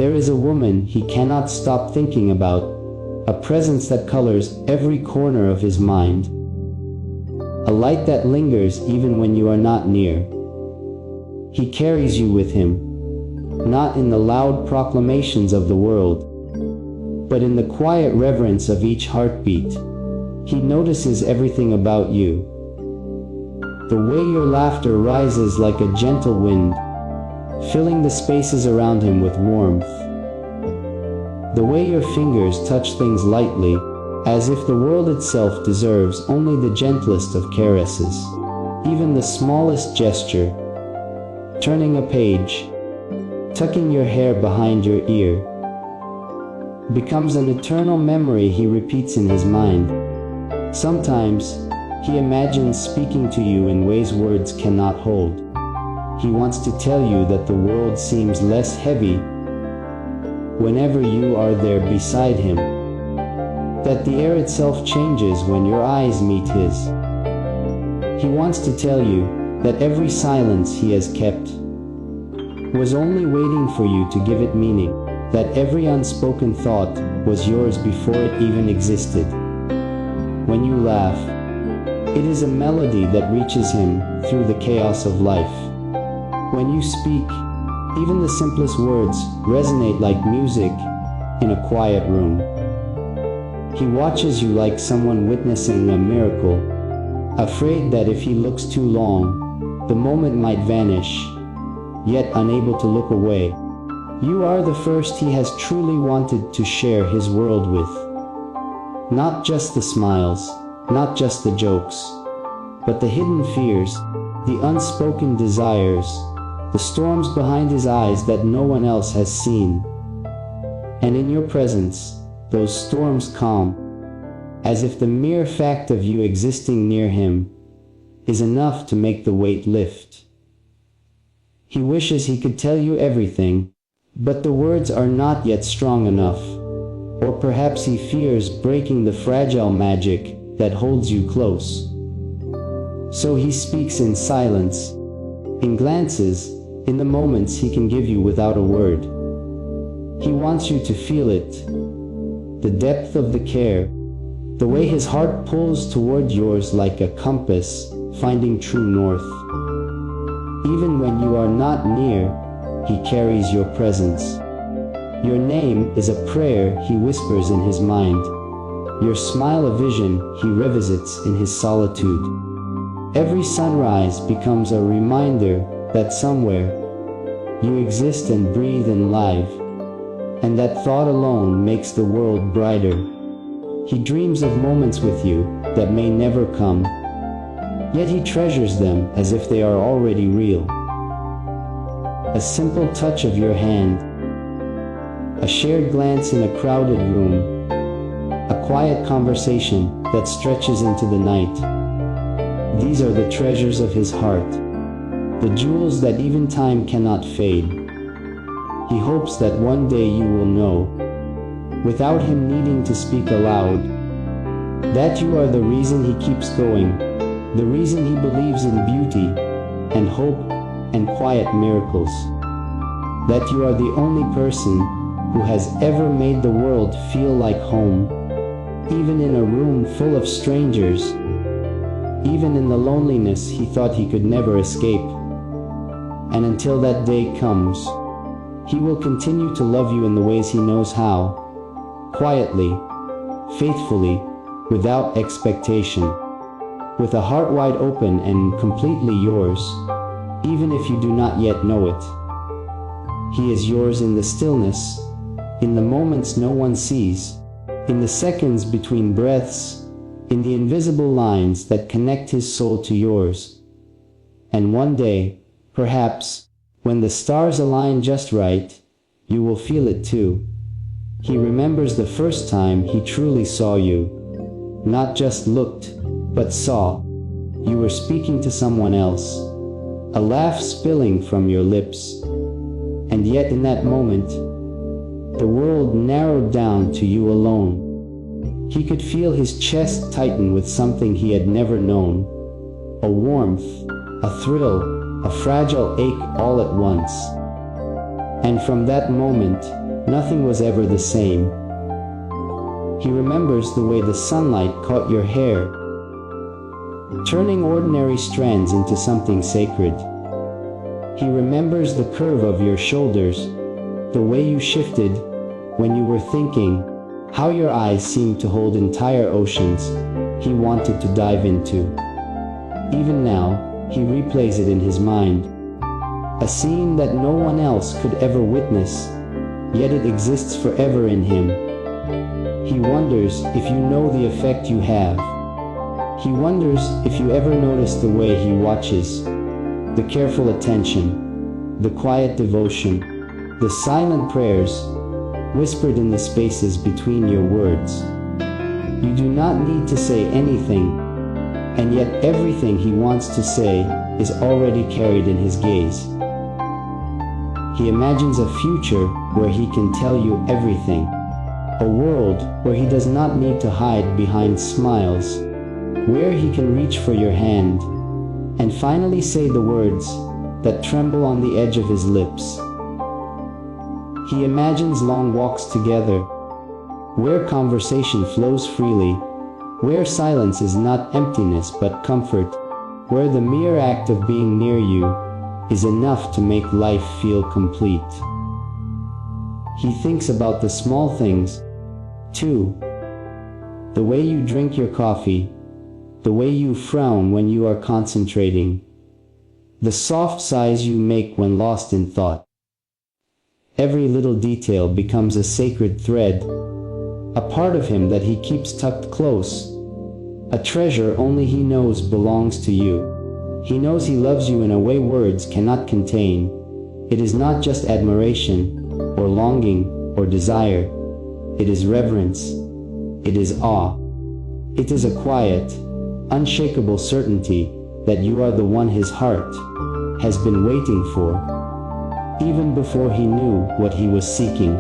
There is a woman he cannot stop thinking about, a presence that colors every corner of his mind, a light that lingers even when you are not near. He carries you with him, not in the loud proclamations of the world, but in the quiet reverence of each heartbeat. He notices everything about you. The way your laughter rises like a gentle wind, filling the spaces around him with warmth. The way your fingers touch things lightly, as if the world itself deserves only the gentlest of caresses. Even the smallest gesture, turning a page, tucking your hair behind your ear, becomes an eternal memory he repeats in his mind. Sometimes, he imagines speaking to you in ways words cannot hold. He wants to tell you that the world seems less heavy whenever you are there beside him, that the air itself changes when your eyes meet his. He wants to tell you that every silence he has kept was only waiting for you to give it meaning, that every unspoken thought was yours before it even existed. When you laugh, it is a melody that reaches him through the chaos of life. When you speak, even the simplest words resonate like music in a quiet room. He watches you like someone witnessing a miracle, afraid that if he looks too long, the moment might vanish, yet unable to look away. You are the first he has truly wanted to share his world with. Not just the smiles, not just the jokes, but the hidden fears, the unspoken desires, the storms behind his eyes that no one else has seen. And in your presence, those storms calm, as if the mere fact of you existing near him is enough to make the weight lift. He wishes he could tell you everything, but the words are not yet strong enough, or perhaps he fears breaking the fragile magic that holds you close. So he speaks in silence, in glances, in the moments he can give you without a word. He wants you to feel it, the depth of the care, the way his heart pulls toward yours like a compass, finding true north. Even when you are not near, he carries your presence. Your name is a prayer he whispers in his mind, your smile a vision he revisits in his solitude. Every sunrise becomes a reminder that somewhere you exist and breathe and live, and that thought alone makes the world brighter. He dreams of moments with you that may never come, yet he treasures them as if they are already real. A simple touch of your hand, a shared glance in a crowded room, a quiet conversation that stretches into the night. These are the treasures of his heart, the jewels that even time cannot fade. He hopes that one day you will know, without him needing to speak aloud, that you are the reason he keeps going, the reason he believes in beauty and hope and quiet miracles, that you are the only person who has ever made the world feel like home, even in a room full of strangers, even in the loneliness he thought he could never escape. And until that day comes, he will continue to love you in the ways he knows how, quietly, faithfully, without expectation, with a heart wide open and completely yours, even if you do not yet know it. He is yours in the stillness, in the moments no one sees, in the seconds between breaths, in the invisible lines that connect his soul to yours. And one day, perhaps, when the stars align just right, you will feel it too. He remembers the first time he truly saw you, not just looked, but saw. You were speaking to someone else, a laugh spilling from your lips, and yet in that moment, the world narrowed down to you alone. He could feel his chest tighten with something he had never known, a warmth, a thrill, a fragile ache all at once. And from that moment, nothing was ever the same. He remembers the way the sunlight caught your hair, turning ordinary strands into something sacred. He remembers the curve of your shoulders, the way you shifted when you were thinking, how your eyes seemed to hold entire oceans he wanted to dive into. Even now, he replays it in his mind. A scene that no one else could ever witness, yet it exists forever in him. He wonders if you know the effect you have. He wonders if you ever notice the way he watches, the careful attention, the quiet devotion, the silent prayers, whispered in the spaces between your words. You do not need to say anything, and yet everything he wants to say is already carried in his gaze. He imagines a future where he can tell you everything, a world where he does not need to hide behind smiles, where he can reach for your hand and finally say the words that tremble on the edge of his lips. He imagines long walks together, where conversation flows freely, where silence is not emptiness but comfort, where the mere act of being near you is enough to make life feel complete. He thinks about the small things, too. The way you drink your coffee, the way you frown when you are concentrating, the soft sighs you make when lost in thought. Every little detail becomes a sacred thread, a part of him that he keeps tucked close, a treasure only he knows belongs to you. He knows he loves you in a way words cannot contain. It is not just admiration, or longing, or desire. It is reverence. It is awe. It is a quiet, unshakable certainty that you are the one his heart has been waiting for, even before he knew what he was seeking.